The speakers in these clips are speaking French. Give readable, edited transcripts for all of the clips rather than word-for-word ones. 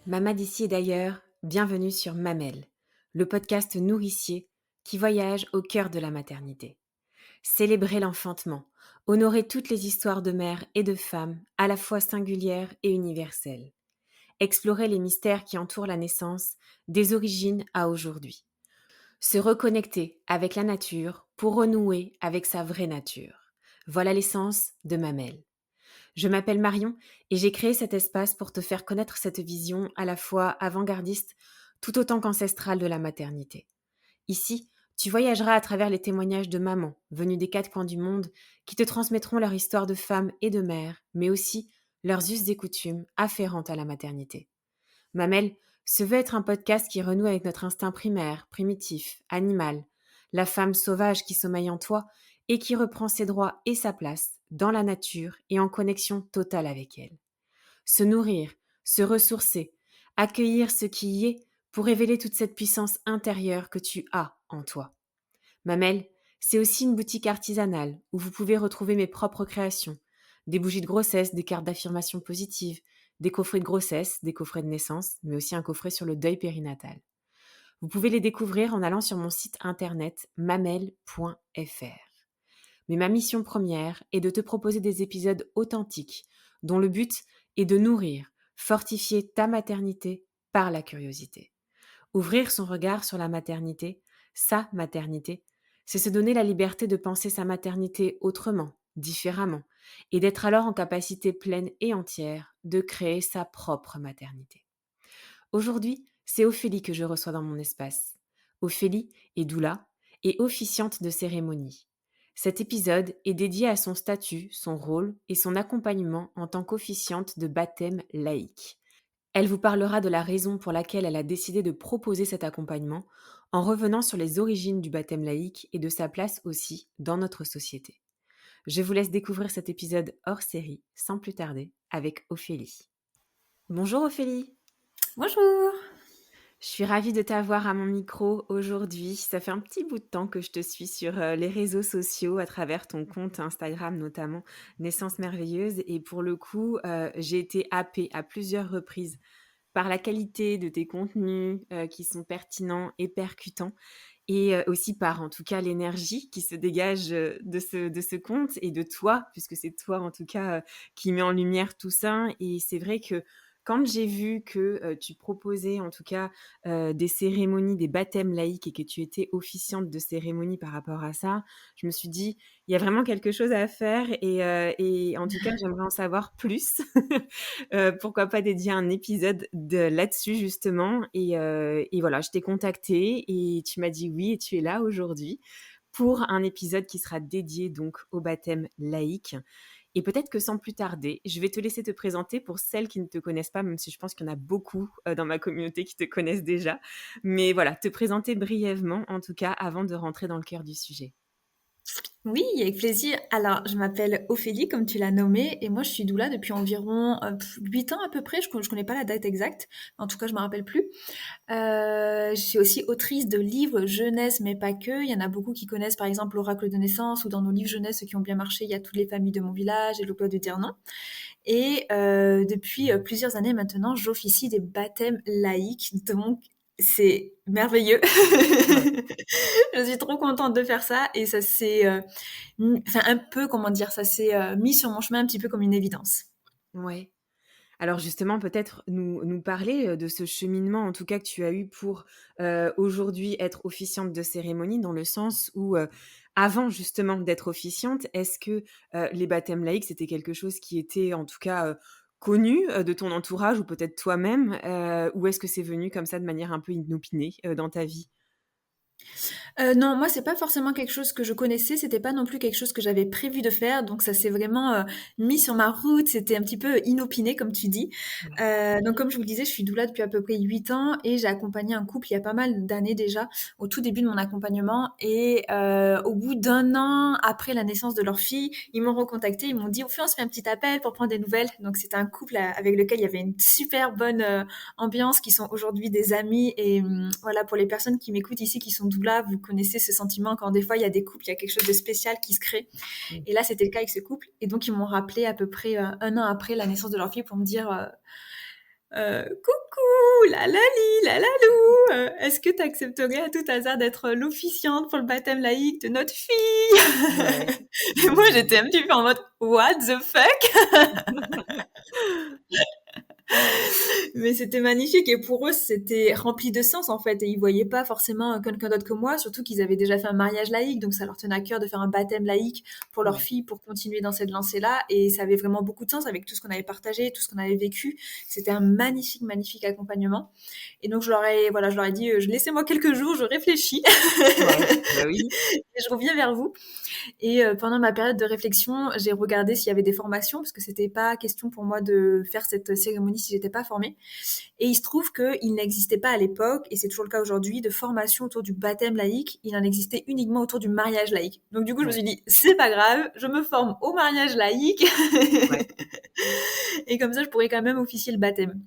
Mama d'ici et d'ailleurs, bienvenue sur Mamelle, le podcast nourricier qui voyage au cœur de la maternité. Célébrer l'enfantement, honorer toutes les histoires de mères et de femmes, à la fois singulières et universelles. Explorer les mystères qui entourent la naissance, des origines à aujourd'hui. Se reconnecter avec la nature pour renouer avec sa vraie nature. Voilà l'essence de Mamelle. Je m'appelle Marion et j'ai créé cet espace pour te faire connaître cette vision à la fois avant-gardiste tout autant qu'ancestrale de la maternité. Ici, tu voyageras à travers les témoignages de mamans venues des quatre coins du monde qui te transmettront leur histoire de femme et de mère, mais aussi leurs us et coutumes afférentes à la maternité. Mamelle se veut être un podcast qui renoue avec notre instinct primaire, primitif, animal, la femme sauvage qui sommeille en toi et qui reprend ses droits et sa place dans la nature et en connexion totale avec elle. Se nourrir, se ressourcer, accueillir ce qui y est pour révéler toute cette puissance intérieure que tu as en toi. Mamelle, c'est aussi une boutique artisanale où vous pouvez retrouver mes propres créations, des bougies de grossesse, des cartes d'affirmation positive, des coffrets de grossesse, des coffrets de naissance, mais aussi un coffret sur le deuil périnatal. Vous pouvez les découvrir en allant sur mon site internet mamelle.fr. Mais ma mission première est de te proposer des épisodes authentiques dont le but est de nourrir, fortifier ta maternité par la curiosité. Ouvrir son regard sur la maternité, sa maternité, c'est se donner la liberté de penser sa maternité autrement, différemment, et d'être alors en capacité pleine et entière de créer sa propre maternité. Aujourd'hui, c'est Ophélie que je reçois dans mon espace. Ophélie est doula et officiante de cérémonie. Cet épisode est dédié à son statut, son rôle et son accompagnement en tant qu'officiante de baptême laïque. Elle vous parlera de la raison pour laquelle elle a décidé de proposer cet accompagnement en revenant sur les origines du baptême laïque et de sa place aussi dans notre société. Je vous laisse découvrir cet épisode hors série sans plus tarder avec Ophélie. Bonjour Ophélie! Bonjour. Je suis ravie de t'avoir à mon micro aujourd'hui. Ça fait un petit bout de temps que je te suis sur les réseaux sociaux à travers ton compte Instagram notamment Naissance Merveilleuse et pour le coup, j'ai été happée à plusieurs reprises par la qualité de tes contenus qui sont pertinents et percutants et aussi par en tout cas l'énergie qui se dégage de ce compte et de toi puisque c'est toi en tout cas qui met en lumière tout ça et c'est vrai que quand j'ai vu que tu proposais en tout cas des cérémonies, des baptêmes laïques et que tu étais officiante de cérémonie par rapport à ça, je me suis dit il y a vraiment quelque chose à faire et en tout cas j'aimerais en savoir plus. Pourquoi pas dédier un épisode là-dessus justement et voilà, je t'ai contacté et tu m'as dit oui et tu es là aujourd'hui pour un épisode qui sera dédié donc au baptême laïque. Et peut-être que sans plus tarder, je vais te laisser te présenter pour celles qui ne te connaissent pas, même si je pense qu'il y en a beaucoup dans ma communauté qui te connaissent déjà. Mais voilà, te présenter brièvement en tout cas avant de rentrer dans le cœur du sujet. Oui, avec plaisir. Alors, je m'appelle Ophélie, comme tu l'as nommé, et moi, je suis doula depuis environ 8 ans à peu près. Je connais pas la date exacte. En tout cas, je me rappelle plus. Je suis aussi autrice de livres jeunesse, mais pas que. Il y en a beaucoup qui connaissent, par exemple, l'oracle de naissance, ou dans nos livres jeunesse, ceux qui ont bien marché, il y a toutes les familles de mon village et le cloître de dire non. Et depuis plusieurs années maintenant, j'officie des baptêmes laïques, donc c'est merveilleux. Ouais. Je suis trop contente de faire ça et ça s'est, enfin un peu, comment dire, ça s'est mis sur mon chemin un petit peu comme une évidence. Ouais. Alors justement, peut-être nous parler de ce cheminement, en tout cas que tu as eu pour aujourd'hui être officiante de cérémonie, dans le sens où avant justement d'être officiante, est-ce que les baptêmes laïques, c'était quelque chose qui était en tout cas connu de ton entourage ou peut-être toi-même, ou est-ce que c'est venu comme ça de manière un peu inopinée dans ta vie? Non, moi, c'est pas forcément quelque chose que je connaissais, c'était pas non plus quelque chose que j'avais prévu de faire, donc ça s'est vraiment, mis sur ma route, c'était un petit peu inopiné comme tu dis. Ouais. Donc comme je vous le disais, je suis doula depuis à peu près 8 ans et j'ai accompagné un couple il y a pas mal d'années déjà, au tout début de mon accompagnement et au bout d'1 an après la naissance de leur fille, ils m'ont recontactée, ils m'ont dit: «Au fait, on se fait un petit appel pour prendre des nouvelles». Donc c'était un couple avec lequel il y avait une super bonne, ambiance, qui sont aujourd'hui des amis et voilà, pour les personnes qui m'écoutent ici, qui sont doula, vous connaissez ce sentiment quand des fois il y a des couples, il y a quelque chose de spécial qui se crée. Mmh. Et là, c'était le cas avec ce couple. Et donc, ils m'ont rappelé à peu près 1 an après la naissance de leur fille pour me dire Coucou, la lali, la lalou, est-ce que tu accepterais à tout hasard d'être l'officiante pour le baptême laïque de notre fille? Ouais. Et moi, Mmh. j'étais un petit peu en mode, what the fuck? Mais c'était magnifique et pour eux, c'était rempli de sens en fait et ils voyaient pas forcément quelqu'un d'autre que moi, surtout qu'ils avaient déjà fait un mariage laïque, donc ça leur tenait à cœur de faire un baptême laïque pour leur Ouais. fille pour continuer dans cette lancée-là et ça avait vraiment beaucoup de sens avec tout ce qu'on avait partagé, tout ce qu'on avait vécu. C'était un magnifique, magnifique accompagnement. Et donc je leur ai dit, laissez-moi quelques jours, je réfléchis Ouais. Bah oui. et je reviens vers vous. Et pendant ma période de réflexion, j'ai regardé s'il y avait des formations parce que c'était pas question pour moi de faire cette cérémonie si j'étais pas formée. Et il se trouve qu'il n'existait pas à l'époque, et c'est toujours le cas aujourd'hui, de formation autour du baptême laïque. Il en existait uniquement autour du mariage laïque. Donc du coup, je me Ouais. suis dit, c'est pas grave, je me forme au mariage laïque. Ouais. Et comme ça, je pourrais quand même officier le baptême.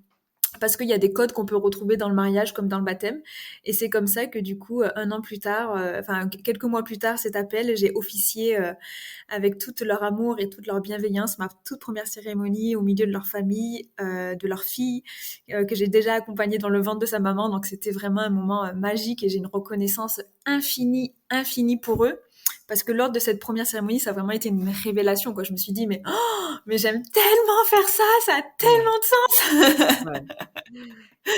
Parce qu'il y a des codes qu'on peut retrouver dans le mariage comme dans le baptême. Et c'est comme ça que du coup, un an plus tard, enfin quelques mois plus tard, cet appel, j'ai officié avec tout leur amour et toute leur bienveillance ma toute première cérémonie au milieu de leur famille, de leur fille, que j'ai déjà accompagnée dans le ventre de sa maman. Donc c'était vraiment un moment magique et j'ai une reconnaissance infinie, infinie pour eux. Parce que lors de cette première cérémonie, ça a vraiment été une révélation, quoi. Je me suis dit, mais j'aime tellement faire ça, ça a Ouais. tellement de sens. Ouais.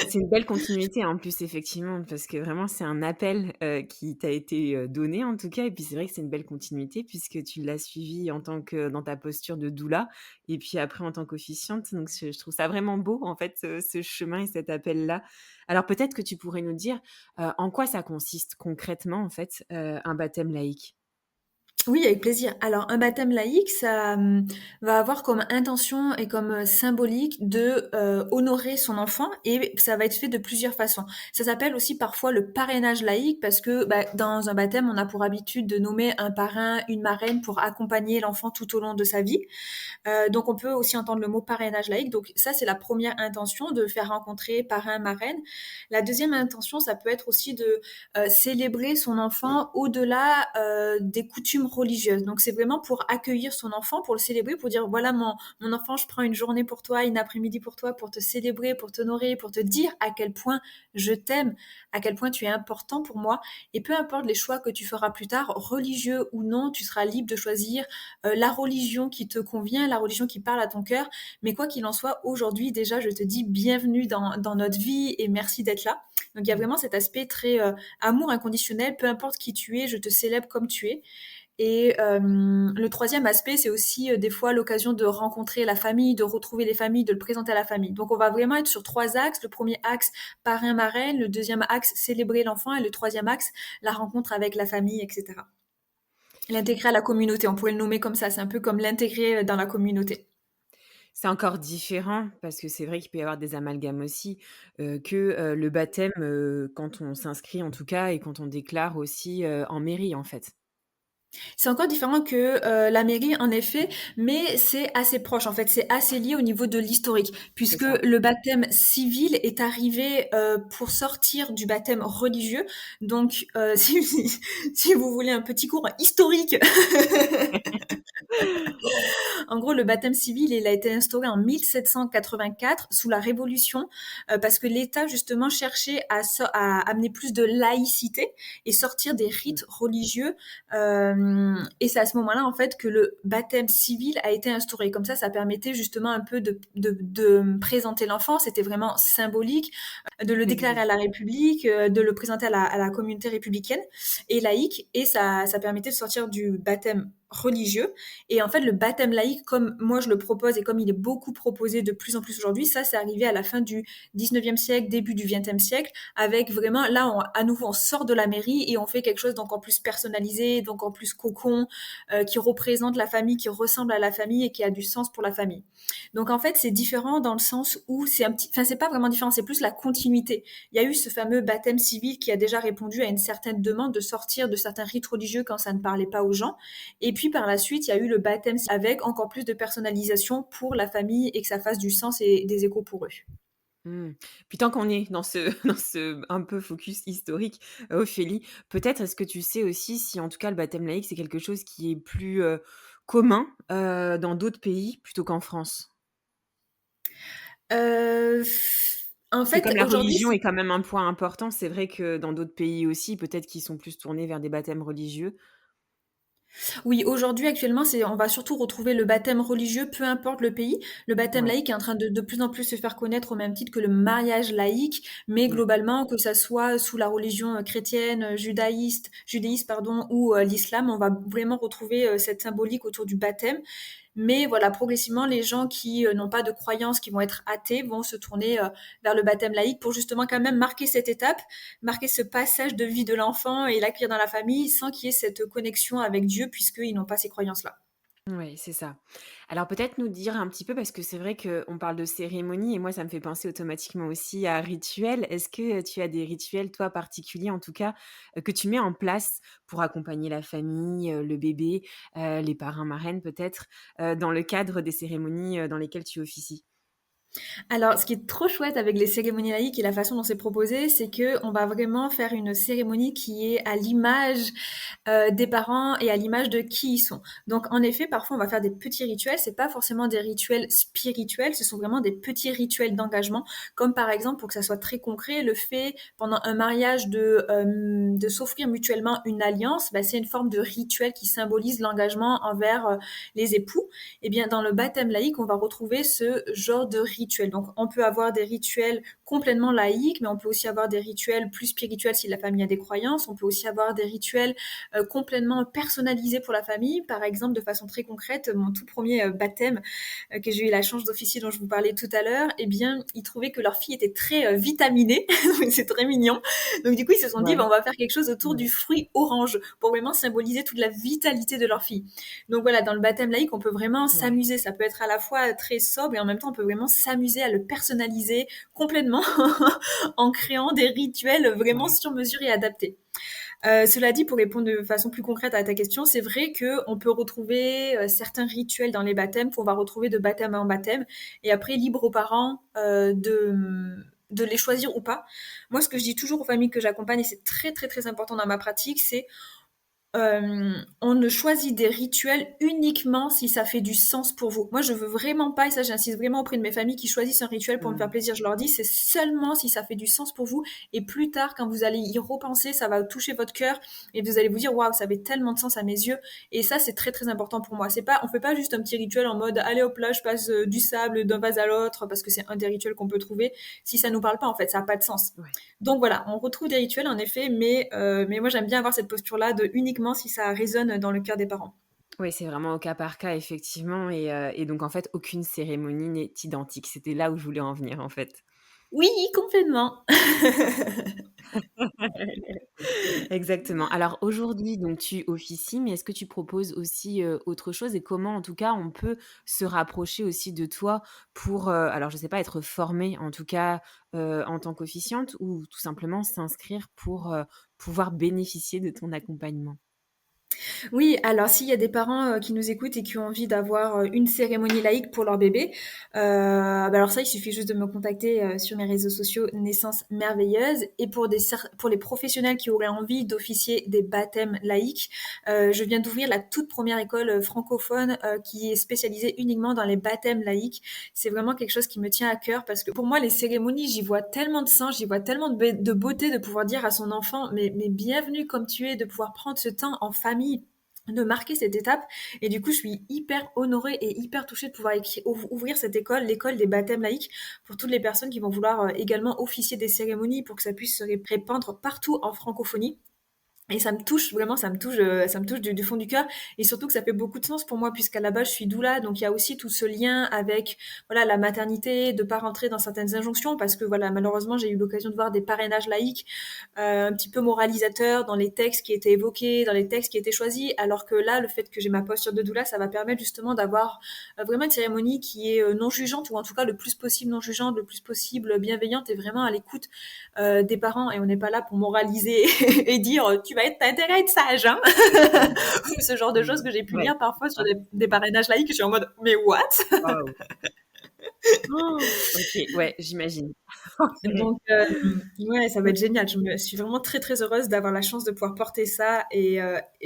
C'est une belle continuité en plus effectivement, parce que vraiment c'est un appel, qui t'a été, donné en tout cas et puis c'est vrai que c'est une belle continuité puisque tu l'as suivi en tant que dans ta posture de doula et puis après en tant qu'officiante donc je trouve ça vraiment beau en fait, ce chemin et cet appel-là. Alors peut-être que tu pourrais nous dire, en quoi ça consiste concrètement en fait, un baptême laïque? Oui, avec plaisir. Alors, un baptême laïque, ça va avoir comme intention et comme symbolique de honorer son enfant et ça va être fait de plusieurs façons. Ça s'appelle aussi parfois le parrainage laïque parce que bah, dans un baptême, on a pour habitude de nommer un parrain, une marraine pour accompagner l'enfant tout au long de sa vie. Donc on peut aussi entendre le mot parrainage laïque. Donc ça, c'est la première intention de faire rencontrer parrain, marraine. La deuxième intention, ça peut être aussi de célébrer son enfant au-delà des coutumes religieuses. Donc c'est vraiment pour accueillir son enfant, pour le célébrer, pour dire voilà mon enfant, je prends une journée pour toi, une après-midi pour toi, pour te célébrer, pour t'honorer, pour te dire à quel point je t'aime, à quel point tu es important pour moi. Et peu importe les choix que tu feras plus tard, religieux ou non, tu seras libre de choisir la religion qui te convient, la religion qui parle à ton cœur. Mais quoi qu'il en soit, aujourd'hui déjà, je te dis bienvenue dans notre vie et merci d'être là. Donc il y a vraiment cet aspect très amour inconditionnel, peu importe qui tu es, je te célèbre comme tu es. Et le troisième aspect, c'est aussi des fois l'occasion de rencontrer la famille, de retrouver les familles, de le présenter à la famille. Donc on va vraiment être sur trois axes. Le premier axe, parrain, marraine. Le deuxième axe, célébrer l'enfant. Et le troisième axe, la rencontre avec la famille, etc. L'intégrer à la communauté, on pourrait le nommer comme ça. C'est un peu comme l'intégrer dans la communauté. C'est encore différent parce que c'est vrai qu'il peut y avoir des amalgames aussi, que, le baptême, quand on s'inscrit en tout cas et quand on déclare aussi, en mairie en fait. C'est encore différent que la mairie, en effet, mais c'est assez proche. En fait, c'est assez lié au niveau de l'historique, C'est puisque ça. le baptême civil est arrivé pour sortir du baptême religieux. Donc, si vous voulez un petit cours historique, en gros, le baptême civil, il a été instauré en 1784 sous la Révolution, parce que l'État justement cherchait à amener plus de laïcité et sortir des Mmh. rites religieux. Et c'est à ce moment-là en fait que le baptême civil a été instauré. Comme ça permettait justement un peu de présenter l'enfant. C'était vraiment symbolique, de le déclarer à la République, de le présenter à la communauté républicaine et laïque. Et ça permettait de sortir du baptême religieux. Et en fait, le baptême laïque, comme moi je le propose et comme il est beaucoup proposé de plus en plus aujourd'hui, ça, c'est arrivé à la fin du 19e siècle, début du 20e siècle, avec vraiment, là, à nouveau, on sort de la mairie et on fait quelque chose d'encore plus personnalisé, donc en plus cocon, qui représente la famille, qui ressemble à la famille et qui a du sens pour la famille. Donc en fait, c'est différent dans le sens où c'est un petit, enfin, c'est pas vraiment différent, c'est plus la continuité. Il y a eu ce fameux baptême civil qui a déjà répondu à une certaine demande de sortir de certains rites religieux quand ça ne parlait pas aux gens. Et puis par la suite, il y a eu le baptême avec encore plus de personnalisation pour la famille et que ça fasse du sens et des échos pour eux. Mmh. Puis tant qu'on est dans ce dans ce un peu focus historique, Ophélie, peut-être est-ce que tu sais aussi si en tout cas le baptême laïque, c'est quelque chose qui est plus, commun, dans d'autres pays plutôt qu'en France? Heu, en Parce que fait, comme la aujourd'hui, religion c'est est quand même un point important, c'est vrai que dans d'autres pays aussi, peut-être qu'ils sont plus tournés vers des baptêmes religieux. oui, aujourd'hui, actuellement, c'est on va surtout retrouver le baptême religieux, peu importe le pays. Le baptême Ouais. laïque est en train de plus en plus se faire connaître au même titre que le mariage laïque, mais Mmh. globalement, que ça soit sous la religion, chrétienne, judaïste, pardon, ou l'islam, on va vraiment retrouver, cette symbolique autour du baptême. Mais voilà, progressivement, les gens qui n'ont pas de croyance, qui vont être athées, vont se tourner vers le baptême laïque pour justement quand même marquer cette étape, marquer ce passage de vie de l'enfant et l'accueillir dans la famille sans qu'il y ait cette connexion avec Dieu puisqu'ils n'ont pas ces croyances-là. Oui, c'est ça. Alors peut-être nous dire un petit peu, parce que c'est vrai qu'on parle de cérémonie et moi ça me fait penser automatiquement aussi à rituels. Est-ce que tu as des rituels, toi, particuliers en tout cas, que tu mets en place pour accompagner la famille, le bébé, les parrains, marraines peut-être, dans le cadre des cérémonies, dans lesquelles tu officies? Alors, ce qui est trop chouette avec les cérémonies laïques et la façon dont c'est proposé, c'est que on va vraiment faire une cérémonie qui est à l'image des parents et à l'image de qui ils sont. Donc, en effet, parfois, on va faire des petits rituels. C'est pas forcément des rituels spirituels, ce sont vraiment des petits rituels d'engagement, comme par exemple, pour que ça soit très concret, le fait pendant un mariage de s'offrir mutuellement une alliance, bah, c'est une forme de rituel qui symbolise l'engagement envers les époux. Eh bien, dans le baptême laïque, on va retrouver ce genre de rituel. Donc, on peut avoir des rituels complètement laïques, mais on peut aussi avoir des rituels plus spirituels si la famille a des croyances. On peut aussi avoir des rituels complètement personnalisés pour la famille. Par exemple, de façon très concrète, mon tout premier baptême que j'ai eu la chance d'officier dont je vous parlais tout à l'heure, eh bien, ils trouvaient que leur fille était très vitaminée. C'est très mignon. Donc, du coup, ils se sont dit, bah, Ouais. on va faire quelque chose autour Ouais. du fruit orange pour vraiment symboliser toute la vitalité de leur fille. Donc voilà, dans le baptême laïque, on peut vraiment Ouais. s'amuser. Ça peut être à la fois très sobre et en même temps, on peut vraiment s'amuser à le personnaliser complètement en créant des rituels vraiment Ouais. sur mesure et adaptés. Cela dit, pour répondre de façon plus concrète à ta question, c'est vrai qu'on peut retrouver certains rituels dans les baptêmes qu'on va retrouver de baptême en baptême, et après libre aux parents de les choisir ou pas. Moi, ce que je dis toujours aux familles que j'accompagne, et c'est très très très important dans ma pratique, c'est on ne choisit des rituels uniquement si ça fait du sens pour vous. Moi, je veux vraiment pas, et ça j'insiste vraiment auprès de mes familles qui choisissent un rituel pour me faire Mmh. plaisir, je leur dis, c'est seulement si ça fait du sens pour vous, et plus tard, quand vous allez y repenser, ça va toucher votre cœur, et vous allez vous dire, waouh, ça avait tellement de sens à mes yeux, et ça, c'est très très important pour moi. C'est pas, on fait pas juste un petit rituel en mode, allez hop là, je passe du sable d'un vase à l'autre, parce que c'est un des rituels qu'on peut trouver. Si ça nous parle pas, en fait, ça a pas de sens. Ouais. Donc voilà, on retrouve des rituels en effet, mais moi j'aime bien avoir cette posture-là de uniquement si ça résonne dans le cœur des parents. Oui, c'est vraiment au cas par cas effectivement et donc en fait, aucune cérémonie n'est identique. C'était là où je voulais en venir, en fait. Oui, complètement. Exactement. Alors aujourd'hui, donc tu officies, mais est-ce que tu proposes aussi, autre chose et comment, en tout cas, on peut se rapprocher aussi de toi pour, alors je sais pas, être formé en tout cas, en tant qu'officiante ou tout simplement s'inscrire pour, pouvoir bénéficier de ton accompagnement? Oui, alors s'il y a des parents qui nous écoutent et qui ont envie d'avoir une cérémonie laïque pour leur bébé, bah alors ça, il suffit juste de me contacter sur mes réseaux sociaux Naissance Merveilleuse. Et pour les professionnels qui auraient envie d'officier des baptêmes laïques, je viens d'ouvrir la toute première école francophone qui est spécialisée uniquement dans les baptêmes laïques. C'est vraiment quelque chose qui me tient à cœur parce que pour moi, les cérémonies, j'y vois tellement de sens, j'y vois tellement de beauté de pouvoir dire à son enfant, mais bienvenue comme tu es, de pouvoir prendre ce temps en famille de marquer cette étape. Et du coup, je suis hyper honorée et hyper touchée de pouvoir ouvrir cette école, l'école des baptêmes laïques, pour toutes les personnes qui vont vouloir également officier des cérémonies pour que ça puisse se répandre partout en francophonie. Et ça me touche vraiment, ça me touche du fond du cœur, et surtout que ça fait beaucoup de sens pour moi puisqu'à la base je suis doula, donc il y a aussi tout ce lien avec voilà la maternité, de pas rentrer dans certaines injonctions parce que voilà malheureusement j'ai eu l'occasion de voir des parrainages laïques un petit peu moralisateurs dans les textes qui étaient évoqués, dans les textes qui étaient choisis, alors que là le fait que j'ai ma posture de doula, ça va permettre justement d'avoir vraiment une cérémonie qui est non jugeante, ou en tout cas le plus possible non jugeante, le plus possible bienveillante et vraiment à l'écoute des parents, et on n'est pas là pour moraliser et dire tu vas être, t'as intérêt à être sage, hein. Ce genre de choses Mmh. que j'ai pu Ouais, lire parfois sur c'est ça. des parrainages laïques, je suis en mode mais what. Waouh! OK, ouais, j'imagine. Donc ouais, ça va être génial. Je suis vraiment très très heureuse d'avoir la chance de pouvoir porter ça, et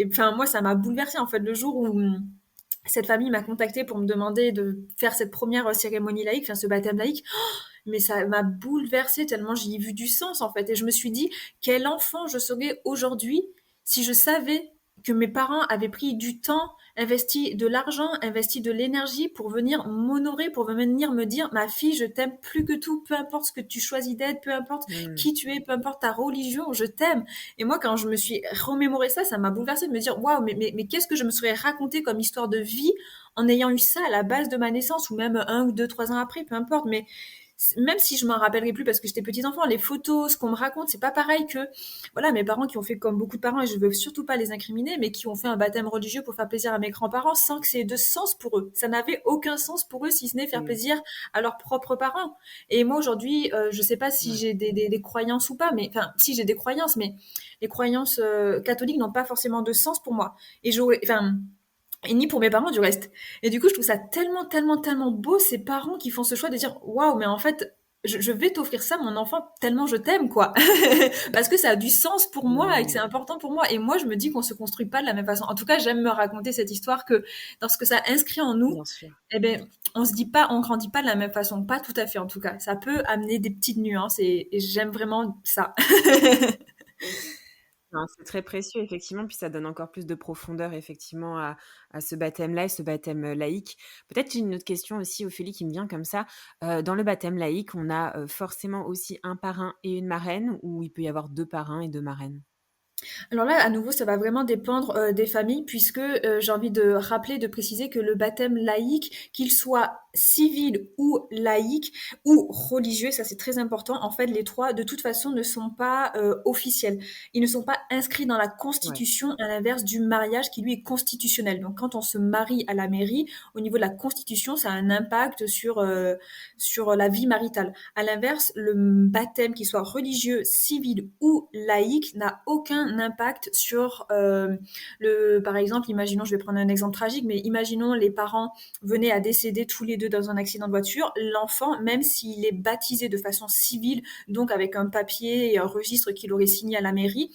enfin moi ça m'a bouleversée en fait le jour où Cette famille m'a contactée pour me demander de faire cette première cérémonie laïque, enfin ce baptême laïque. Mais ça m'a bouleversée tellement j'y ai vu du sens en fait. Et je me suis dit, quel enfant je serais aujourd'hui si je savais que mes parents avaient pris du temps, investi de l'argent, investi de l'énergie pour venir m'honorer, pour venir me dire, ma fille, je t'aime plus que tout, peu importe ce que tu choisis d'être, peu importe Mmh. qui tu es, peu importe ta religion, je t'aime. Et moi, quand je me suis remémoré ça, ça m'a bouleversée de me dire, waouh, mais qu'est-ce que je me serais raconté comme histoire de vie en ayant eu ça à la base de ma naissance, ou même 1 ou 2, 3 ans après, peu importe. Mais même si je m'en rappellerai plus parce que j'étais petit enfant, les photos, ce qu'on me raconte, c'est pas pareil que, voilà, mes parents qui ont fait comme beaucoup de parents, et je veux surtout pas les incriminer, mais qui ont fait un baptême religieux pour faire plaisir à mes grands-parents sans que ça ait de sens pour eux. Ça n'avait aucun sens pour eux si ce n'est faire Mmh. plaisir à leurs propres parents. Et moi aujourd'hui, je sais pas si Ouais. j'ai des croyances ou pas, mais enfin, si j'ai des croyances, mais les croyances catholiques n'ont pas forcément de sens pour moi. Et j'aurais, enfin, et ni pour mes parents du reste. Et du coup, je trouve ça tellement, tellement, tellement beau, ces parents qui font ce choix de dire, waouh, mais en fait, je vais t'offrir ça, mon enfant, tellement je t'aime, quoi. Parce que ça a du sens pour moi et que c'est Mmh. important pour moi. Et moi, je me dis qu'on se construit pas de la même façon. En tout cas, j'aime me raconter cette histoire que dans ce que ça inscrit en nous, Bien sûr. eh ben, on se dit pas, on grandit pas de la même façon. Pas tout à fait, en tout cas. Ça peut amener des petites nuances et j'aime vraiment ça. Non, c'est très précieux effectivement, puis ça donne encore plus de profondeur effectivement à ce baptême-là et ce baptême, laïque. Peut-être une autre question aussi, Ophélie, qui me vient comme ça. Dans le baptême laïque, on a, forcément aussi un parrain et une marraine ou il peut y avoir 2 parrains et 2 marraines? Alors là, à nouveau, ça va vraiment dépendre des familles, puisque j'ai envie de rappeler, de préciser que le baptême laïque, qu'il soit civil ou laïque ou religieux, ça c'est très important. En fait, les trois, de toute façon, ne sont pas officiels. Ils ne sont pas inscrits dans la Ouais, Constitution, à l'inverse du mariage qui lui est constitutionnel. Donc, quand on se marie à la mairie, au niveau de la Constitution, ça a un impact sur la vie maritale. À l'inverse, le baptême, qu'il soit religieux, civil ou laïque, n'a aucun impact sur par exemple, imaginons, je vais prendre un exemple tragique, mais imaginons les parents venaient à décéder tous les deux dans un accident de voiture, l'enfant, même s'il est baptisé de façon civile, donc avec un papier et un registre qu'il aurait signé à la mairie,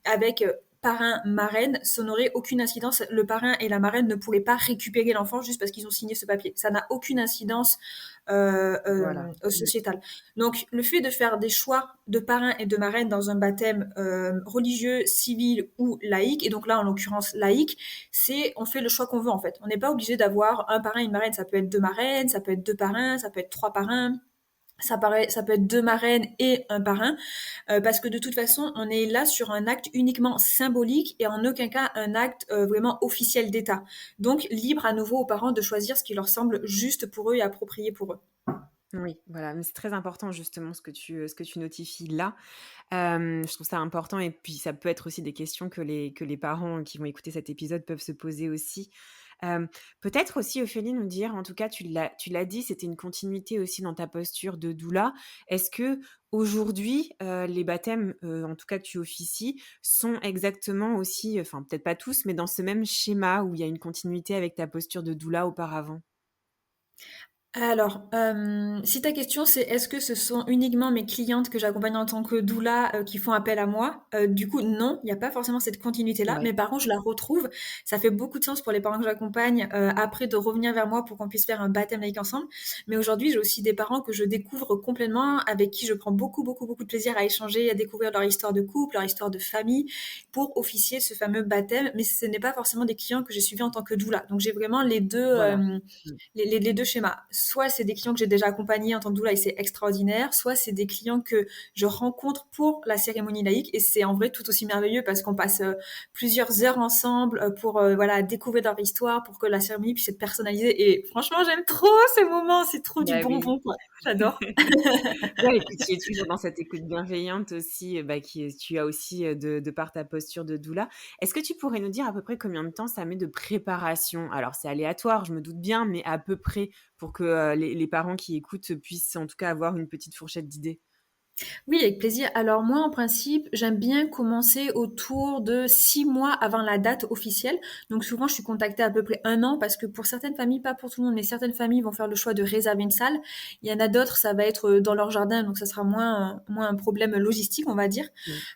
avec parrain, marraine, ça n'aurait aucune incidence. Le parrain et la marraine ne pourraient pas récupérer l'enfant juste parce qu'ils ont signé ce papier. Ça n'a aucune incidence voilà. Mmh. sociétale. Donc, le fait de faire des choix de parrain et de marraine dans un baptême religieux, civil ou laïque, et donc là, en l'occurrence, laïque, c'est on fait le choix qu'on veut en fait. On n'est pas obligé d'avoir un parrain et une marraine. Ça peut être 2 marraines, ça peut être 2 parrains, ça peut être 3 parrains. Ça peut être 2 marraines et un parrain, parce que de toute façon, on est là sur un acte uniquement symbolique et en aucun cas un acte vraiment officiel d'État. Donc, libre à nouveau aux parents de choisir ce qui leur semble juste pour eux et approprié pour eux. Oui, voilà, mais c'est très important justement ce que tu notifies là. Je trouve ça important et puis ça peut être aussi des questions que les parents qui vont écouter cet épisode peuvent se poser aussi. Hem, Peut-être aussi, Ophélie, nous dire, en tout cas, tu l'as dit, c'était une continuité aussi dans ta posture de doula. Est-ce qu'aujourd'hui, les baptêmes, en tout cas que tu officies, sont exactement aussi, enfin peut-être pas tous, mais dans ce même schéma où il y a une continuité avec ta posture de doula auparavant? Alors, si ta question c'est est-ce que ce sont uniquement mes clientes que j'accompagne en tant que doula, qui font appel à moi? Du coup, non, il y a pas forcément cette continuité-là, Ouais, mais par contre, je la retrouve. Ça fait beaucoup de sens pour les parents que j'accompagne, après de revenir vers moi pour qu'on puisse faire un baptême laïque ensemble. Mais aujourd'hui, j'ai aussi des parents que je découvre complètement, avec qui je prends beaucoup, beaucoup, beaucoup de plaisir à échanger, à découvrir leur histoire de couple, leur histoire de famille, pour officier ce fameux baptême. Mais ce n'est pas forcément des clients que j'ai suivis en tant que doula. Donc j'ai vraiment les 2. voilà. Mmh. Les 2 schémas. Soit c'est des clients que j'ai déjà accompagnés en tant que doula et c'est extraordinaire, soit c'est des clients que je rencontre pour la cérémonie laïque et c'est en vrai tout aussi merveilleux parce qu'on passe plusieurs heures ensemble pour voilà découvrir leur histoire, pour que la cérémonie puisse être personnalisée. Et franchement, j'aime trop ces moments, c'est trop du Bah oui. bonbon, quoi. J'adore. Ouais, et puis tu es toujours dans cette écoute bienveillante aussi, bah, qui tu as aussi, de par ta posture de doula. Est-ce que tu pourrais nous dire à peu près combien de temps ça met de préparation? Alors c'est aléatoire, je me doute bien, mais à peu près pour que, les parents qui écoutent puissent en tout cas avoir une petite fourchette d'idées? Oui, avec plaisir. Alors moi, en principe, j'aime bien commencer autour de 6 mois avant la date officielle. Donc souvent, je suis contactée à peu près un an parce que pour certaines familles, pas pour tout le monde, mais certaines familles vont faire le choix de réserver une salle. Il y en a d'autres, ça va être dans leur jardin, donc ça sera moins un problème logistique, on va dire.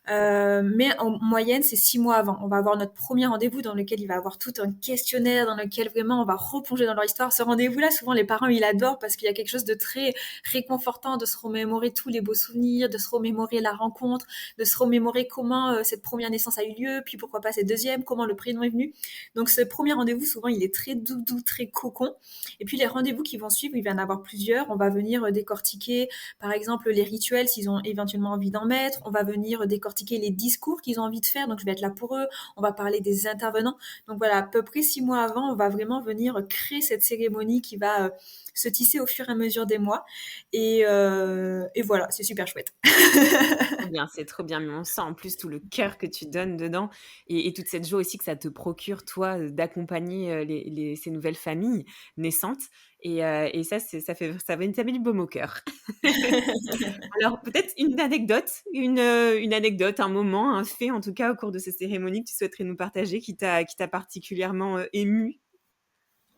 Mm. Mais en moyenne, c'est 6 mois avant. On va avoir notre premier rendez-vous dans lequel il va avoir tout un questionnaire, dans lequel vraiment on va replonger dans leur histoire. Ce rendez-vous-là, souvent les parents, ils adorent parce qu'il y a quelque chose de très réconfortant de se remémorer tous les beaux souvenirs, de se remémorer la rencontre, de se remémorer comment cette première naissance a eu lieu, puis pourquoi pas cette deuxième, comment le prénom est venu. Donc ce premier rendez-vous, souvent, il est très doudou, très cocon. Et puis les rendez-vous qui vont suivre, il va y en avoir plusieurs. On va venir décortiquer, par exemple, les rituels, s'ils ont éventuellement envie d'en mettre. On va venir décortiquer les discours qu'ils ont envie de faire. Donc je vais être là pour eux. On va parler des intervenants. Donc voilà, à peu près 6 mois avant, on va vraiment venir créer cette cérémonie qui va se tisser au fur et à mesure des mois. Et voilà, c'est super chouette. Trop bien, c'est trop bien, mais on sent en plus tout le cœur que tu donnes dedans et toute cette joie aussi que ça te procure toi, d'accompagner, ces nouvelles familles naissantes et ça c'est ça met du baume au cœur. Alors peut-être une anecdote, un moment, un fait en tout cas au cours de ces cérémonies que tu souhaiterais nous partager qui t'a particulièrement, émue?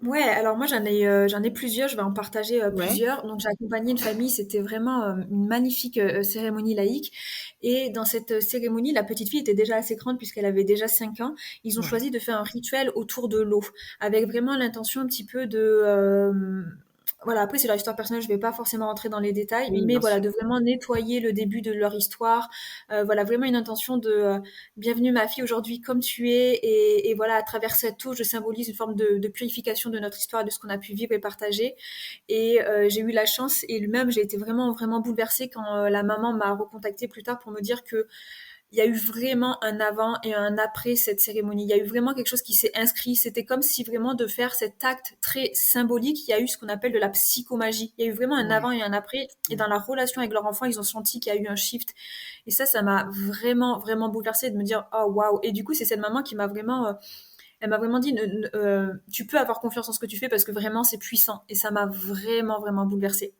Ouais, alors moi j'en ai plusieurs, je vais en partager Ouais, plusieurs. Donc j'ai accompagné une famille, c'était vraiment une magnifique cérémonie laïque. Et dans cette cérémonie, la petite fille était déjà assez grande puisqu'elle avait déjà 5 ans. Ils ont ouais. choisi de faire un rituel autour de l'eau, avec vraiment l'intention un petit peu de voilà, après c'est leur histoire personnelle, je vais pas forcément rentrer dans les détails, Oui, mais bien voilà, sûr. de vraiment nettoyer le début de leur histoire. Voilà, vraiment une intention de bienvenue ma fille aujourd'hui comme tu es et voilà à travers cette eau je symbolise une forme de purification de notre histoire de ce qu'on a pu vivre et partager et j'ai eu la chance et même j'ai été vraiment vraiment bouleversée quand la maman m'a recontactée plus tard pour me dire que il y a eu vraiment un avant et un après cette cérémonie. Il y a eu vraiment quelque chose qui s'est inscrit. C'était comme si vraiment de faire cet acte très symbolique, il y a eu ce qu'on appelle de la psychomagie. Il y a eu vraiment un Ouais. avant et un après. Et Mmh. dans la relation avec leur enfant, ils ont senti qu'il y a eu un shift. Et ça m'a vraiment, vraiment bouleversée de me dire, oh waouh. Et du coup, c'est cette maman qui m'a vraiment, elle m'a vraiment dit, tu peux avoir confiance en ce que tu fais parce que vraiment, c'est puissant. Et ça m'a vraiment, vraiment bouleversée.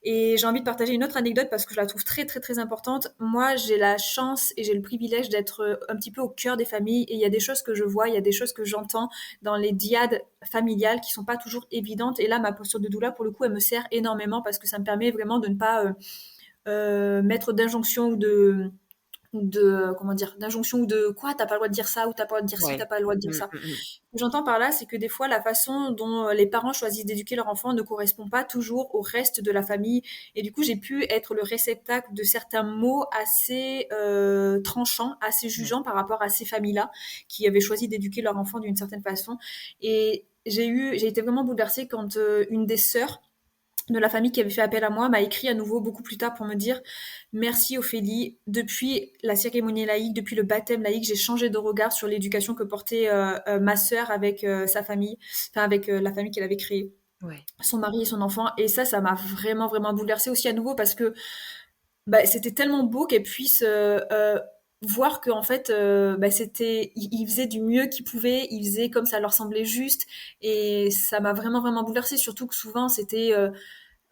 Et j'ai envie de partager une autre anecdote parce que je la trouve très très très importante. Moi, j'ai la chance et j'ai le privilège d'être un petit peu au cœur des familles et il y a des choses que je vois, il y a des choses que j'entends dans les diades familiales qui sont pas toujours évidentes. Et là, ma posture de doula, pour le coup, elle me sert énormément parce que ça me permet vraiment de ne pas mettre d'injonction ou de comment dire d'injonction ou de quoi t'as pas le droit de dire ça ou t'as pas le droit de dire ci Ouais. t'as pas le droit de dire Mmh, ça. mmh mh. Ce que j'entends par là, c'est que des fois, la façon dont les parents choisissent d'éduquer leur enfant ne correspond pas toujours au reste de la famille. Et du coup, j'ai pu être le réceptacle de certains mots assez tranchants, assez Ouais. jugeants par rapport à ces familles-là qui avaient choisi d'éduquer leur enfant d'une certaine façon. Et j'ai été vraiment bouleversée quand une des sœurs de la famille qui avait fait appel à moi m'a écrit à nouveau beaucoup plus tard pour me dire merci Ophélie, depuis la cérémonie laïque, depuis le baptême laïque, j'ai changé de regard sur l'éducation que portait ma sœur avec sa famille, enfin avec la famille qu'elle avait créée, Ouais. son mari et son enfant. Et ça m'a vraiment vraiment bouleversée aussi à nouveau parce que bah, c'était tellement beau qu'elle puisse voir qu'en fait bah, ils faisaient du mieux qu'ils pouvaient, ils faisaient comme ça leur semblait juste et ça m'a vraiment vraiment bouleversée, surtout que souvent c'était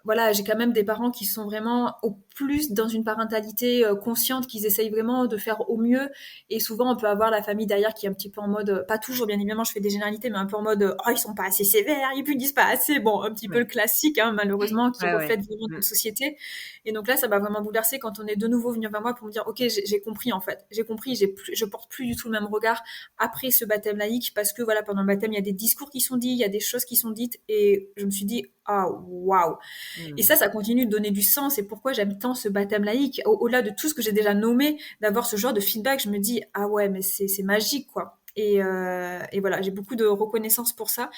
voilà, j'ai quand même des parents qui sont vraiment au plus dans une parentalité consciente, qu'ils essayent vraiment de faire au mieux. Et souvent, on peut avoir la famille derrière qui est un petit peu en mode, pas toujours, bien évidemment, je fais des généralités, mais un peu en mode, oh, ils sont pas assez sévères, ils punissent pas assez. Bon, un petit peu Ouais. le classique, hein, malheureusement, qui Ouais, ouais. reflète vraiment Mmh. notre société. Et donc là, ça m'a vraiment bouleversée quand on est de nouveau venu vers moi pour me dire, ok, j'ai compris en fait, j'ai compris, je porte plus du tout le même regard après ce baptême laïque parce que voilà, pendant le baptême, il y a des discours qui sont dits, il y a des choses qui sont dites, et je me suis dit, ah, waouh. Et Mmh. ça continue de donner du sens. Et pourquoi j'aime tant ce baptême laïque, au-delà de tout ce que j'ai déjà nommé, d'avoir ce genre de feedback, je me dis, ah ouais, mais c'est magique, quoi. Et voilà, j'ai beaucoup de reconnaissance pour ça.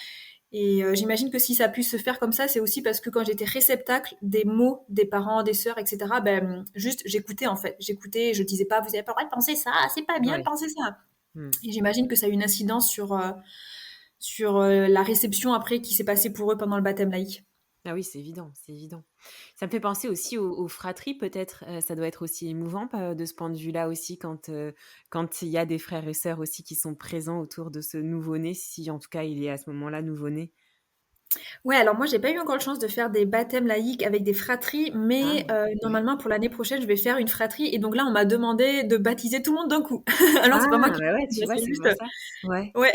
Et j'imagine que si ça a pu se faire comme ça, c'est aussi parce que quand j'étais réceptacle des mots des parents, des sœurs, etc., ben, juste j'écoutais en fait. J'écoutais, je disais pas, vous avez pas le droit de penser ça, c'est pas bien de Ouais. penser ça. Mmh. Et j'imagine que ça a eu une incidence sur la réception après qui s'est passée pour eux pendant le baptême laïque. Ah oui, c'est évident, c'est évident. Ça me fait penser aussi aux fratries peut-être, ça doit être aussi émouvant de ce point de vue-là aussi quand il y a des frères et sœurs aussi qui sont présents autour de ce nouveau-né, si en tout cas il est à ce moment-là nouveau-né. Ouais, alors moi, j'ai pas eu encore la chance de faire des baptêmes laïques avec des fratries, Ah, mais ouais. normalement pour l'année prochaine, je vais faire une fratrie et donc là, on m'a demandé de baptiser tout le monde d'un coup. Alors Ah, c'est pas moi qui bah, ouais, tu mais vois, c'est c'est juste pour ça. Ouais. ouais.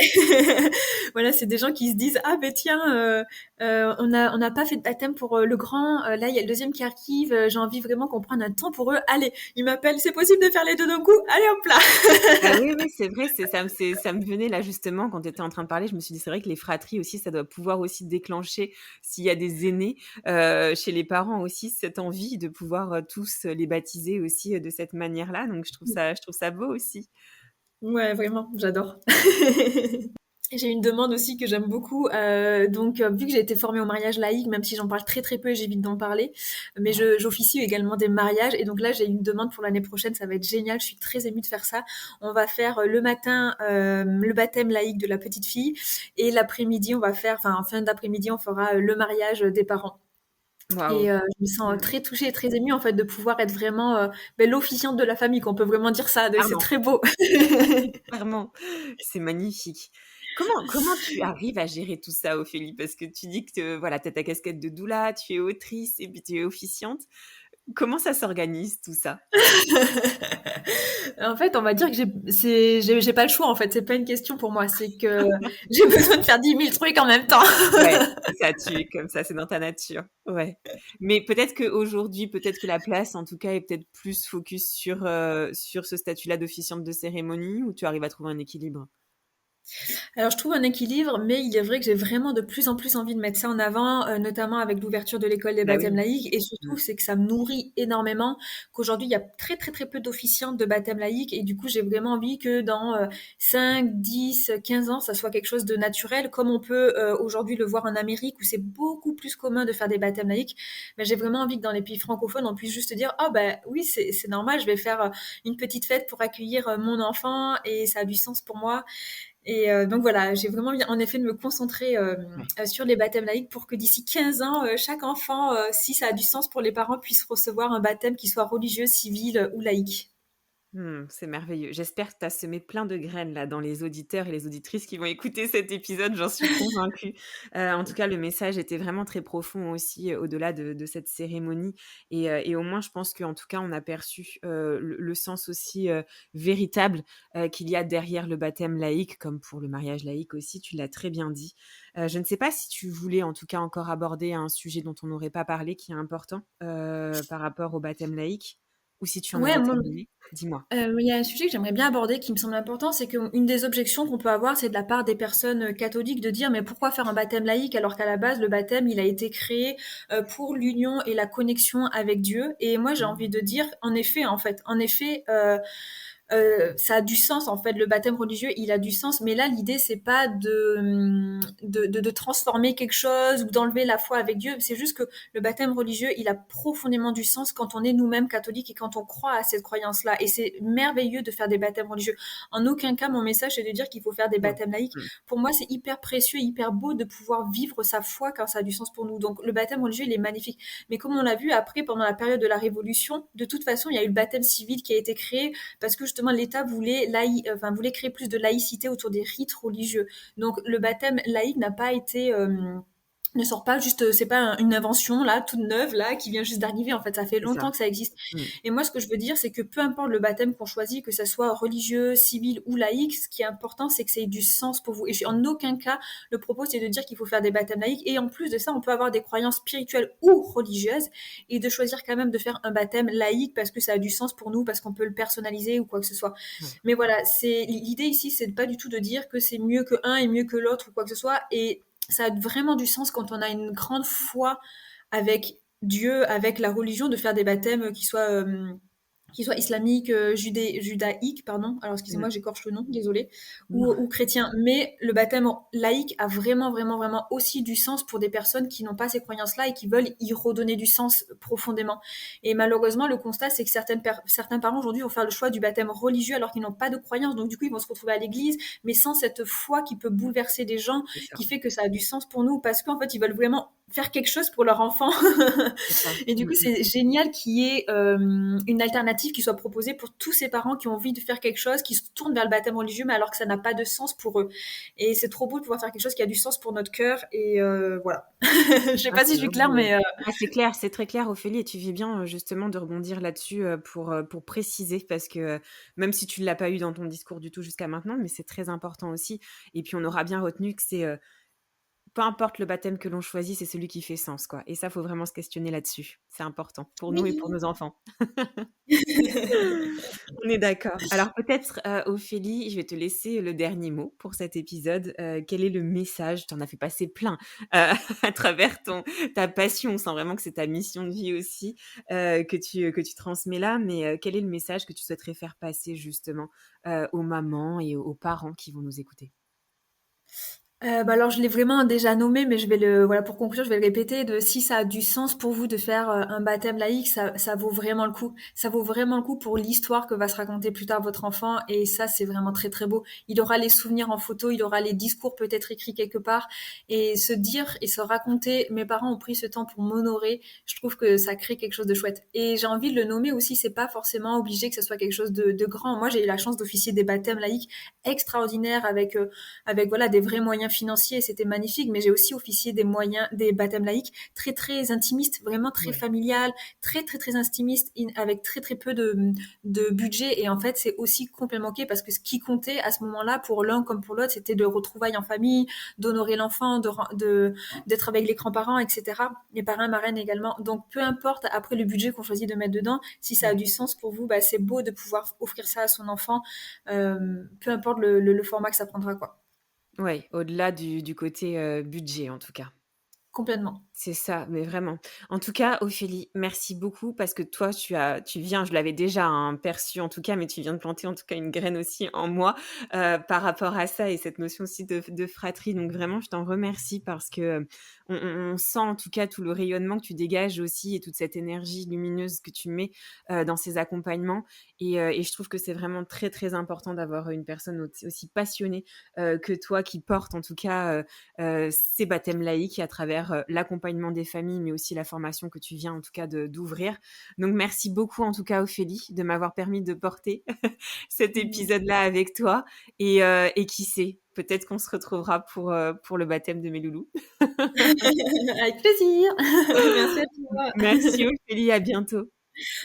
Voilà, c'est des gens qui se disent: «Ah ben tiens, on n'a pas fait de baptême pour, le grand, là, il y a le deuxième qui arrive, j'ai envie vraiment qu'on prenne un temps pour eux. Allez!» Ils m'appellent: «C'est possible de faire les 2 d'un coup? Allez hop là!» Bah, oui, oui, c'est vrai, ça me venait là justement quand tu étais en train de parler, je me suis dit: «C'est vrai que les fratries aussi, ça doit pouvoir aussi déclencher, s'il y a des aînés, chez les parents aussi, cette envie de pouvoir, tous, les baptiser aussi, de cette manière-là», donc je trouve ça beau aussi. Ouais, vraiment, j'adore. Et j'ai une demande aussi que j'aime beaucoup, donc vu que j'ai été formée au mariage laïque, même si j'en parle très très peu et j'évite d'en parler, mais Ouais. j'officie également des mariages et donc là j'ai une demande pour l'année prochaine, ça va être génial, je suis très émue de faire ça. On va faire le matin le baptême laïque de la petite fille et l'après-midi on va faire, enfin en fin d'après-midi on fera le mariage des parents. Waouh! Et je me sens Mmh. très touchée et très émue en fait de pouvoir être vraiment l'officiante de la famille, qu'on peut vraiment dire ça, c'est Clairement. très beau. Clairement, c'est magnifique. Comment tu arrives à gérer tout ça, Ophélie? Parce que tu dis que, voilà, tu as ta casquette de doula, tu es autrice et puis tu es officiante. Comment ça s'organise tout ça? En fait, on va dire que j'ai pas le choix, en fait. C'est pas une question pour moi. C'est que j'ai besoin de faire 10 000 trucs en même temps. Ouais, c'est ça, tu es comme ça, c'est dans ta nature. Ouais. Mais peut-être qu'aujourd'hui, peut-être que la place, en tout cas, est peut-être plus focus sur ce statut-là d'officiante de cérémonie ou tu arrives à trouver un équilibre? Alors, je trouve un équilibre, mais il est vrai que j'ai vraiment de plus en plus envie de mettre ça en avant, notamment avec l'ouverture de l'école des Bah baptêmes oui. laïques. Et Mmh. surtout, c'est que ça me nourrit énormément, qu'aujourd'hui, il y a très, très, très peu d'officiantes de baptême laïque. Et du coup, j'ai vraiment envie que dans 5, 10, 15 ans, ça soit quelque chose de naturel, comme on peut aujourd'hui le voir en Amérique, où c'est beaucoup plus commun de faire des baptêmes laïques. Mais j'ai vraiment envie que dans les pays francophones, on puisse juste dire, oh ben oui, c'est normal, je vais faire une petite fête pour accueillir mon enfant et ça a du sens pour moi. Et donc voilà, j'ai vraiment envie en effet de me concentrer Ouais. sur les baptêmes laïques pour que d'ici 15 ans, chaque enfant, si ça a du sens pour les parents, puisse recevoir un baptême qui soit religieux, civil ou laïque. Mmh, c'est merveilleux. J'espère que tu as semé plein de graines là dans les auditeurs et les auditrices qui vont écouter cet épisode, j'en suis convaincue. En tout cas, le message était vraiment très profond aussi, au-delà de cette cérémonie et au moins je pense qu'en tout cas on a perçu, le sens aussi, véritable, qu'il y a derrière le baptême laïque, comme pour le mariage laïque aussi, tu l'as très bien dit. Je ne sais pas si tu voulais en tout cas encore aborder un sujet dont on n'aurait pas parlé qui est important, par rapport au baptême laïque ou si tu en Ouais, avais moi, terminé? Dis-moi. il y a un sujet que j'aimerais bien aborder qui me semble important, c'est qu'une des objections qu'on peut avoir, c'est de la part des personnes catholiques de dire mais pourquoi faire un baptême laïque alors qu'à la base le baptême il a été créé pour l'union et la connexion avec Dieu. Et moi j'ai envie Mmh. de dire en effet, ça a du sens en fait. Le baptême religieux, il a du sens, mais là l'idée c'est pas de transformer quelque chose ou d'enlever la foi avec Dieu. C'est juste que le baptême religieux, il a profondément du sens quand on est nous-mêmes catholiques et quand on croit à cette croyance-là. Et c'est merveilleux de faire des baptêmes religieux. En aucun cas, mon message c'est de dire qu'il faut faire des Non. baptêmes laïques. Mmh. Pour moi, c'est hyper précieux, hyper beau de pouvoir vivre sa foi quand ça a du sens pour nous. Donc le baptême religieux, il est magnifique. Mais comme on l'a vu après, pendant la période de la Révolution, de toute façon, il y a eu le baptême civil qui a été créé parce que justement l'État voulait, voulait créer plus de laïcité autour des rites religieux. Donc le baptême laïque n'a pas été ne sort pas juste, c'est pas une invention là, toute neuve là, qui vient juste d'arriver. En fait, ça fait C'est ça. longtemps que ça existe. Mmh. Et moi, ce que je veux dire, c'est que peu importe le baptême qu'on choisit, que ça soit religieux, civil ou laïque, ce qui est important, c'est que ça ait du sens pour vous. Et en aucun cas, le propos, c'est de dire qu'il faut faire des baptêmes laïques. Et en plus de ça, on peut avoir des croyances spirituelles ou religieuses et de choisir quand même de faire un baptême laïque parce que ça a du sens pour nous, parce qu'on peut le personnaliser ou quoi que ce soit. Ouais. Mais voilà, c'est l'idée ici, c'est pas du tout de dire que c'est mieux que un et mieux que l'autre ou quoi que ce soit. Et ça a vraiment du sens quand on a une grande foi avec Dieu, avec la religion, de faire des baptêmes qui soient islamiques, judaïques, pardon. Alors Mmh. excusez-moi, j'écorche le nom, désolée, Non. ou chrétiens. Mais le baptême laïque a vraiment, vraiment, vraiment aussi du sens pour des personnes qui n'ont pas ces croyances-là et qui veulent y redonner du sens profondément. Et malheureusement, le constat, c'est que certains parents aujourd'hui vont faire le choix du baptême religieux alors qu'ils n'ont pas de croyance. Donc du coup, ils vont se retrouver à l'église, mais sans cette foi qui peut bouleverser des gens, C'est ça. qui fait que ça a du sens pour nous, parce qu'en fait, ils veulent vraiment faire quelque chose pour leur enfant. C'est ça. Et du coup, Mmh. c'est génial qu'il y ait une alternative qui soit proposée pour tous ces parents qui ont envie de faire quelque chose, qui se tournent vers le baptême religieux, mais alors que ça n'a pas de sens pour eux. Et c'est trop beau de pouvoir faire quelque chose qui a du sens pour notre cœur. Et voilà. Je sais Ah, pas si c'est je suis claire, vraiment, mais ah, c'est clair, c'est très clair, Ophélie, et tu fais bien, justement de rebondir là-dessus, pour préciser parce que, même si tu ne l'as pas eu dans ton discours du tout jusqu'à maintenant, mais c'est très important aussi, et puis on aura bien retenu que c'est, peu importe le baptême que l'on choisit, c'est celui qui fait sens, quoi, et ça, faut vraiment se questionner là-dessus. C'est important pour nous et pour oui. nos enfants. On est d'accord. Alors peut-être, Ophélie, je vais te laisser le dernier mot pour cet épisode. Quel est le message? Tu en as fait passer plein, à travers ta passion. On sent vraiment que c'est ta mission de vie aussi, que tu transmets là. Mais, quel est le message que tu souhaiterais faire passer justement, aux mamans et aux parents qui vont nous écouter? Bah, alors je l'ai vraiment déjà nommé, mais je vais le voilà, pour conclure, je vais le répéter, de si ça a du sens pour vous de faire, un baptême laïque, ça vaut vraiment le coup. Ça vaut vraiment le coup pour l'histoire que va se raconter plus tard votre enfant, et ça, c'est vraiment très, très beau. Il aura les souvenirs en photo, il aura les discours peut-être écrits quelque part, et se dire et se raconter: «Mes parents ont pris ce temps pour m'honorer», je trouve que ça crée quelque chose de chouette. Et j'ai envie de le nommer aussi, c'est pas forcément obligé que ce soit quelque chose de grand. Moi, j'ai eu la chance d'officier des baptêmes laïques extraordinaires avec voilà des vrais moyens financiers, c'était magnifique, mais j'ai aussi officié des baptêmes laïques très très intimistes, vraiment très Ouais. familial, très très très intimistes, avec très très peu de budget. Et en fait, c'est aussi complètement ok parce que ce qui comptait à ce moment-là pour l'un comme pour l'autre, c'était de retrouvailles en famille, d'honorer l'enfant, d'être avec les grands-parents, etc. Les parrains, marraines également. Donc peu importe après le budget qu'on choisit de mettre dedans, si ça a Mmh. du sens pour vous, bah, c'est beau de pouvoir offrir ça à son enfant, peu importe le format que ça prendra, quoi. Ouais, au-delà du côté, budget en tout cas. Complètement. C'est ça, mais vraiment. En tout cas, Ophélie, merci beaucoup parce que toi, tu viens, je l'avais déjà, hein, perçu en tout cas, mais tu viens de planter en tout cas une graine aussi en moi, par rapport à ça et cette notion aussi de fratrie. Donc vraiment, je t'en remercie parce que, on sent en tout cas tout le rayonnement que tu dégages aussi et toute cette énergie lumineuse que tu mets, dans ces accompagnements, et je trouve que c'est vraiment très, très important d'avoir une personne aussi passionnée, que toi qui porte en tout cas, ces baptêmes laïques à travers, l'accompagnement des familles, mais aussi la formation que tu viens en tout cas d'ouvrir. Donc merci beaucoup en tout cas Ophélie de m'avoir permis de porter cet Mmh. épisode-là avec toi, et qui sait, peut-être qu'on se retrouvera pour le baptême de mes loulous. Avec plaisir. Merci à toi. Merci Ophélie, à bientôt.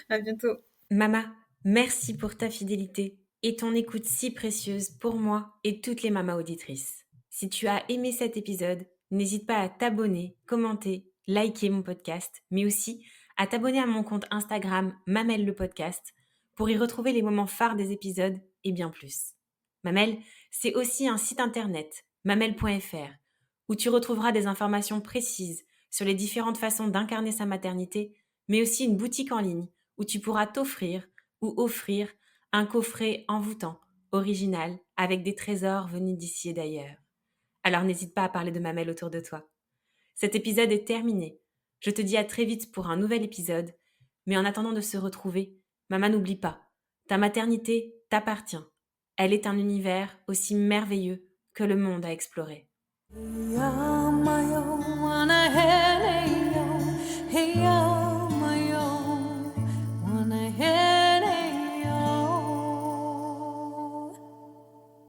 À bientôt. Mama, merci pour ta fidélité et ton écoute si précieuse pour moi et toutes les mamas auditrices. Si tu as aimé cet épisode, n'hésite pas à t'abonner, commenter, liker mon podcast, mais aussi à t'abonner à mon compte Instagram Mamel le podcast pour y retrouver les moments phares des épisodes et bien plus. Mamel, c'est aussi un site internet, mamel.fr, où tu retrouveras des informations précises sur les différentes façons d'incarner sa maternité, mais aussi une boutique en ligne où tu pourras t'offrir ou offrir un coffret envoûtant, original, avec des trésors venus d'ici et d'ailleurs. Alors n'hésite pas à parler de Mamel autour de toi. Cet épisode est terminé. Je te dis à très vite pour un nouvel épisode, mais en attendant de se retrouver, maman, n'oublie pas, ta maternité t'appartient. Elle est un univers aussi merveilleux que le monde à explorer.